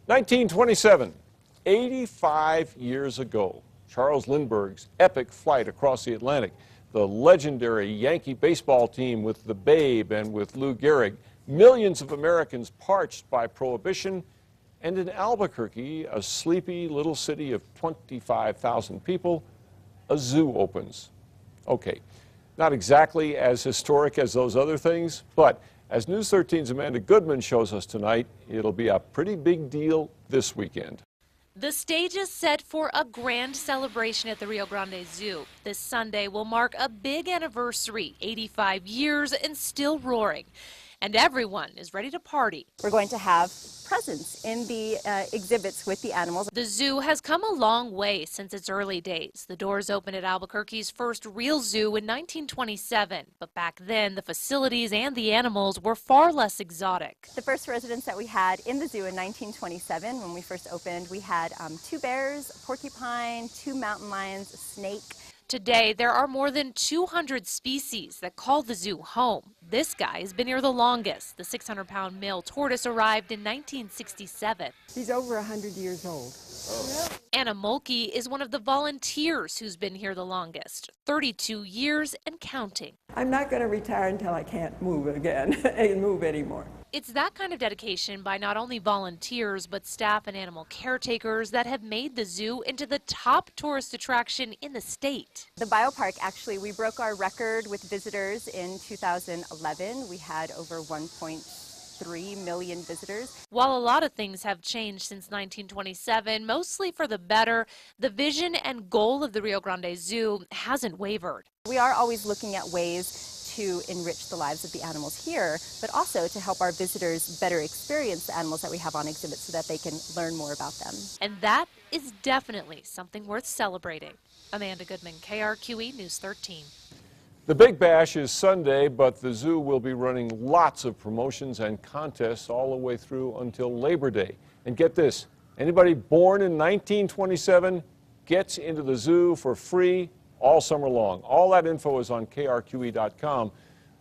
1927, 85 years ago, Charles Lindbergh's epic flight across the Atlantic, the legendary Yankee baseball team with the Babe and with Lou Gehrig, millions of Americans parched by Prohibition, and in Albuquerque, a sleepy little city of 25,000 people, a zoo opens. Okay, not exactly as historic as those other things, but as News 13's Amanda Goodman shows us tonight, it'll be a pretty big deal this weekend. The stage is set for a grand celebration at the Rio Grande Zoo. This Sunday will mark a big anniversary, 85 years and still roaring. And everyone is ready to party. We're going to have presents in the exhibits with the animals. The zoo has come a long way since its early days. The doors opened at Albuquerque's first real zoo in 1927. But back then, the facilities and the animals were far less exotic. The first residents that we had in the zoo in 1927, when we first opened, we had 2 bears, a porcupine, 2 mountain lions, a snake. Today, there are more than 200 species that call the zoo home. This guy has been here the longest. The 600-pound male tortoise arrived in 1967. He's over 100 years old. Oh. Anna Mulkey is one of the volunteers who's been here the longest, 32 years and counting. I'm not going to retire until I can't move again and move anymore. It's that kind of dedication by not only volunteers, but staff and animal caretakers that have made the zoo into the top tourist attraction in the state. The biopark, actually, we broke our record with visitors in 2011. We had over 1.3 million visitors. While a lot of things have changed since 1927, mostly for the better, the vision and goal of the Rio Grande Zoo hasn't wavered. We are always looking at ways to enrich the lives of the animals here, but also to help our visitors better experience the animals that we have on exhibit so that they can learn more about them. And that is definitely something worth celebrating. Amanda Goodman, KRQE News 13. The Big Bash is Sunday, but the zoo will be running lots of promotions and contests all the way through until Labor Day. And get this, anybody born in 1927 gets into the zoo for free all summer long. All that info is on krqe.com.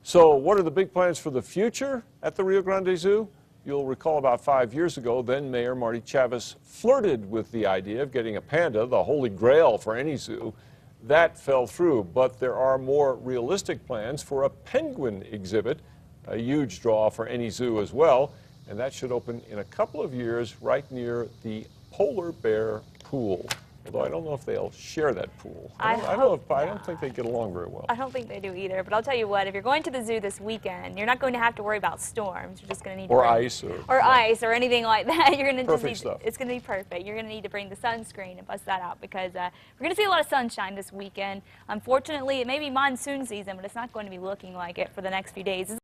So what are the big plans for the future at the Rio Grande Zoo? You'll recall about 5 years ago, then Mayor Marty Chavez flirted with the idea of getting a panda, the holy grail for any zoo. That fell through, but there are more realistic plans for a penguin exhibit, a huge draw for any zoo as well, and that should open in a couple of years right near the polar bear pool. Although I don't know if they'll share that pool. I don't think they get along very well. I don't think they do either. But I'll tell you what, if you're going to the zoo this weekend, you're not going to have to worry about storms. You're just going to need ice or ice or anything like that. You're going to perfect stuff. It's going to be perfect. You're going to need to bring the sunscreen and bust that out because we're going to see a lot of sunshine this weekend. Unfortunately, it may be monsoon season, but it's not going to be looking like it for the next few days.